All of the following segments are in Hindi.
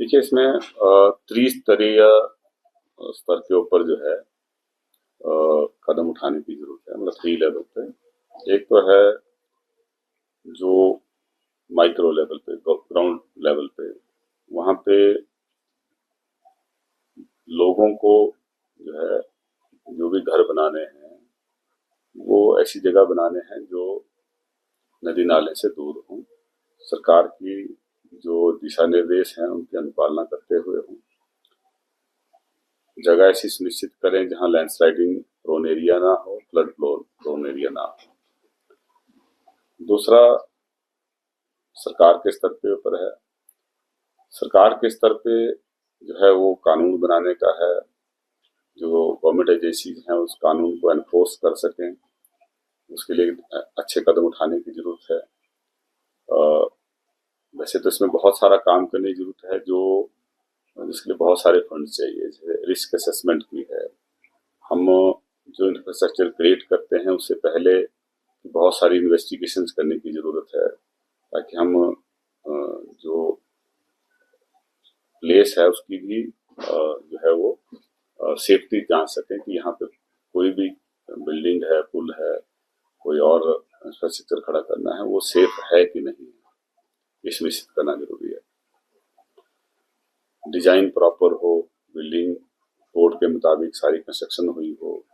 देखिए इसमें त्रिस्तरीय स्तर के ऊपर जो है कदम उठाने की जरूरत है, मतलब 3 लेवल पे। एक तो है जो माइक्रो लेवल पे, ग्राउंड लेवल पे, वहाँ पे लोगों को जो है जो भी घर बनाने हैं वो ऐसी जगह बनाने हैं जो नदी नाले से दूर हों, सरकार की जो दिशा निर्देश हैं उनकी अनुपालना करते हुए हों, जगह ऐसी सुनिश्चित करें जहां लैंडस्लाइडिंग प्रोन एरिया ना हो, फ्लड प्रोन एरिया ना हो। दूसरा सरकार के स्तर पे ऊपर है, सरकार के स्तर पे जो है वो कानून बनाने का है, जो गवर्नमेंट एजेंसीज हैं उस कानून को एनफोर्स कर सकें, उसके लिए अच्छे कदम उठाने की जरूरत है। वैसे तो इसमें बहुत सारा काम करने की जरूरत है, जिसके लिए बहुत सारे फंड चाहिए, जैसे रिस्क असेसमेंट की है। हम जो इंफ्रास्ट्रक्चर क्रिएट करते हैं उससे पहले बहुत सारी इन्वेस्टिगेशंस करने की जरूरत है, ताकि हम जो प्लेस है उसकी भी जो है वो सेफ्टी जान सकें कि यहाँ पे कोई भी बिल्डिंग है, पुल है, कोई और इंफ्रास्ट्रक्चर खड़ा करना है वो सेफ है कि नहीं, ये सुनिश्चित करना जरूरी है। डिजाइन प्रॉपर हो, बिल्डिंग कोड के मुताबिक सारी कंस्ट्रक्शन हुई हो,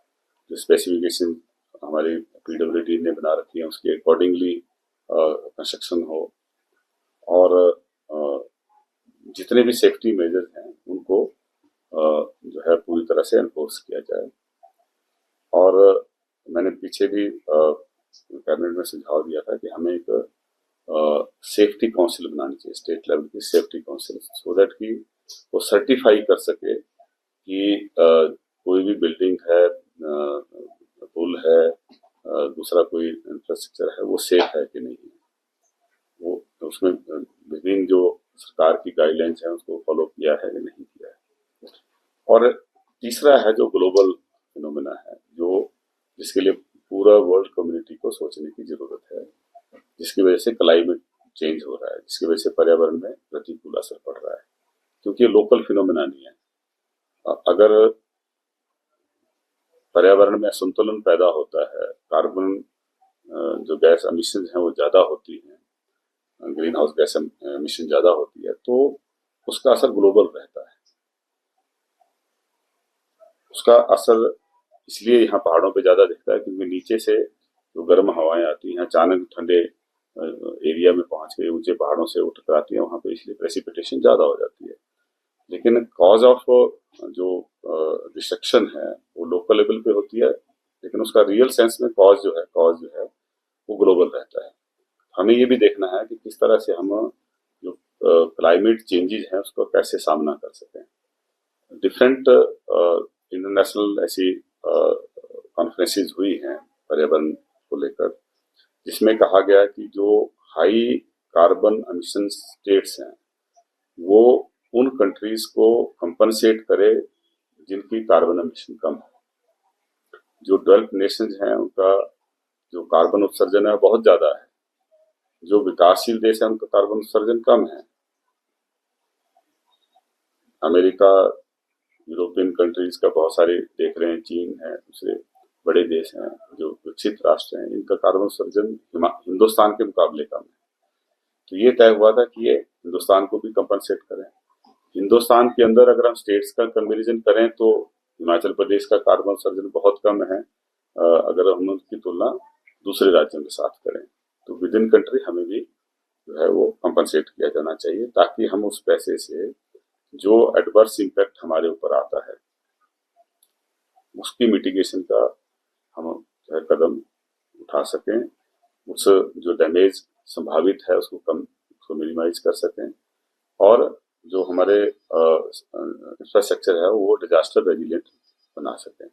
जो स्पेसिफिकेशन हमारी पीडब्ल्यूडी ने बना रखी है उसके अकॉर्डिंगली कंस्ट्रक्शन हो, और जितने भी सेफ्टी मेजर्स हैं उनको जो है पूरी तरह से एनफोर्स किया जाए। और मैंने पीछे भी कैबिनेट में सुझाव दिया था कि हमें एक सेफ्टी काउंसिल बनानी चाहिए, स्टेट लेवल की सेफ्टी काउंसिल, सो दैट कि वो सर्टिफाई कर सके कि कोई भी बिल्डिंग है, पुल है, दूसरा कोई इंफ्रास्ट्रक्चर है वो सेफ है कि नहीं है। वो उसमें विभिन्न जो सरकार की गाइडलाइंस है उसको फॉलो किया है या नहीं किया है। और तीसरा है जो ग्लोबल फिनोमेना है, जिसके लिए पूरा वर्ल्ड कम्युनिटी को सोचने की जरूरत है, जिसकी वजह से क्लाइमेट चेंज हो रहा है, जिसकी वजह से पर्यावरण में प्रतिकूल असर पड़ रहा है, क्योंकि लोकल फिनोमेना नहीं है। अगर पर्यावरण में असंतुलन पैदा होता है, कार्बन जो गैस एमिशन है वो ज्यादा होती है, ग्रीन हाउस गैस एमिशन ज्यादा होती है, तो उसका असर ग्लोबल रहता है। उसका असर इसलिए यहाँ पहाड़ों पे ज्यादा दिखता है क्योंकि नीचे से जो गर्म हवाएं आती हैं अचानक ठंडे एरिया में पहुंच के ऊंचे पहाड़ों से वो टकराती हैं वहां पे, इसलिए प्रेसिपिटेशन ज्यादा हो जाती है। लेकिन कॉज ऑफ जो डिस्ट्रक्शन है वो लोकल लेवल पे होती है, लेकिन उसका रियल सेंस में कॉज जो है वो ग्लोबल रहता है। हमें ये भी देखना है कि किस तरह से हम जो क्लाइमेट चेंजेस हैं उसको कैसे सामना कर सकें। डिफरेंट इंटरनेशनल ऐसी कॉन्फ्रेंसेस हुई हैं पर्यावरण को लेकर, जिसमें कहा गया कि जो हाई कार्बन एमिशन स्टेट्स हैं वो उन कंट्रीज को कंपनसेट करे जिनकी कार्बन एमिशन कम है। जो डेवलप्ड नेशंस हैं उनका जो कार्बन उत्सर्जन है बहुत ज्यादा है, जो विकासशील देश है उनका कार्बन उत्सर्जन कम है। अमेरिका, यूरोपियन कंट्रीज का बहुत सारे देख रहे हैं, चीन है, दूसरे बड़े देश हैं जो विकसित राष्ट्र हैं, इनका कार्बन उत्सर्जन हिंदुस्तान के मुकाबले कम है। तो ये तय हुआ था कि ये हिंदुस्तान को भी कंपनसेट करें। हिंदुस्तान के अंदर अगर हम स्टेट्स का कंपेरिजन करें तो हिमाचल प्रदेश का कार्बन उत्सर्जन बहुत कम है, अगर हम उसकी तुलना दूसरे राज्यों के साथ करें। तो विद इन कंट्री हमें भी जो है वो कंपनसेट किया जाना चाहिए, ताकि हम उस पैसे से जो एडवर्स इम्पैक्ट हमारे ऊपर आता है उसकी मिटिगेशन का हम जो है कदम उठा सकें, उस जो डैमेज संभावित है उसको मिनिमाइज कर सकें, और जो हमारे इंफ्रास्ट्रक्चर है वो डिजास्टर रेजिलिएंट बना सकें।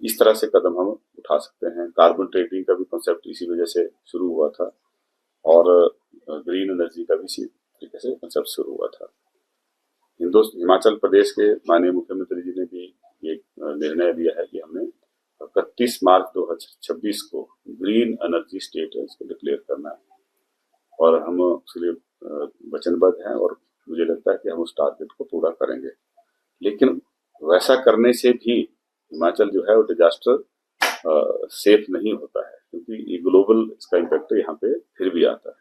इस तरह से कदम हम उठा सकते हैं। कार्बन ट्रेडिंग का भी कॉन्सेप्ट इसी वजह से शुरू हुआ था, और ग्रीन एनर्जी का भी इसी तरीके से कॉन्सेप्ट शुरू हुआ था। हिमाचल प्रदेश के माननीय मुख्यमंत्री जी ने भी एक निर्णय लिया है कि हमने 31 मार्च 2026 को ग्रीन एनर्जी स्टेट इसको डिक्लेयर करना है, और हम उसके लिए वचनबद्ध हैं और मुझे लगता है कि हम उस टारगेट को पूरा करेंगे। लेकिन वैसा करने से भी हिमाचल जो है वो डिजास्टर सेफ नहीं होता है, क्योंकि ये ग्लोबल इसका इम्पैक्ट यहाँ पे फिर भी आता है।